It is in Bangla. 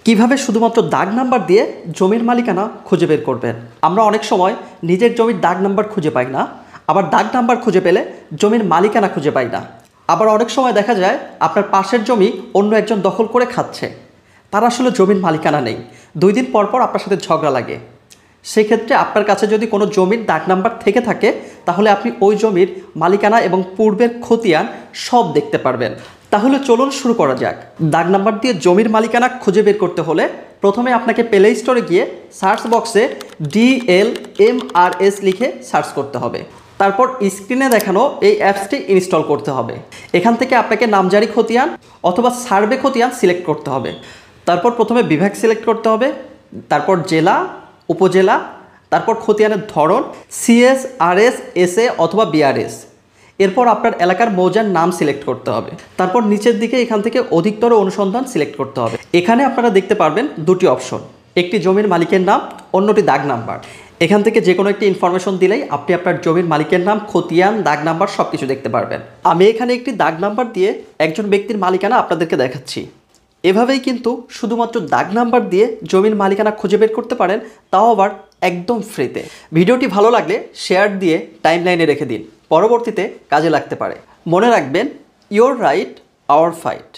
কিভাবে শুধুমাত্র দাগ নাম্বার দিয়ে জমির মালিকানা খুঁজে বের করবেন। আমরা অনেক সময় নিজের জমির দাগ নাম্বার খুঁজে পাই না, আবার দাগ নাম্বার খুঁজে পেলে জমির মালিকানা খুঁজে পাই না। আবার অনেক সময় দেখা যায় আপনার পাশের জমি অন্য একজন দখল করে খাচ্ছে, তার আসলে জমির মালিকানা নেই, 2 দিন পর পর আপনার সাথে ঝগড়া লাগে। সেক্ষেত্রে আপনার কাছে যদি কোনো জমির দাগ নাম্বার থেকে থাকে তাহলে আপনি ওই জমির মালিকানা এবং পূর্বের খতিয়ান সব দেখতে পারবেন। তাহলে চলুন শুরু করা যাক। দাগ নাম্বার দিয়ে জমির মালিকানা খুঁজে বের করতে হলে প্রথমে আপনাকে প্লে স্টোরে গিয়ে সার্চ বক্সে DLMRS লিখে সার্চ করতে হবে। তারপর স্ক্রিনে দেখানো এই অ্যাপসটি ইনস্টল করতে হবে। এখান থেকে আপনাকে নামজারি খতিয়ান অথবা সার্ভে খতিয়ান সিলেক্ট করতে হবে। তারপর প্রথমে বিভাগ সিলেক্ট করতে হবে, তারপর জেলা, উপজেলা, তারপর খতিয়ানের ধরন CS, RS, SA অথবা BRS। এরপর আপনার এলাকার মৌজার নাম সিলেক্ট করতে হবে। তারপর নিচের দিকে এখান থেকে অধিকতর অনুসন্ধান সিলেক্ট করতে হবে। এখানে আপনারা দেখতে পারবেন 2টি অপশন, একটি জমির মালিকের নাম, অন্যটি দাগ নাম্বার। এখান থেকে যে কোনো একটি ইনফরমেশন দিলেই আপনি আপনার জমির মালিকের নাম, খতিয়ান, দাগ নাম্বার সব কিছু দেখতে পারবেন। আমি এখানে একটি দাগ নাম্বার দিয়ে একজন ব্যক্তির মালিকানা আপনাদেরকে দেখাচ্ছি। এভাবেই কিন্তু শুধুমাত্র দাগ নাম্বার দিয়ে জমির মালিকানা খুঁজে বের করতে পারেন, তাও আবার একদম ফ্রিতে। ভিডিওটি ভালো লাগলে শেয়ার দিয়ে টাইমলাইনে রেখে দিন, পরবর্তীতে কাজে লাগতে পারে। মনে রাখবেন, ইয়োর রাইট আওয়ার ফাইট।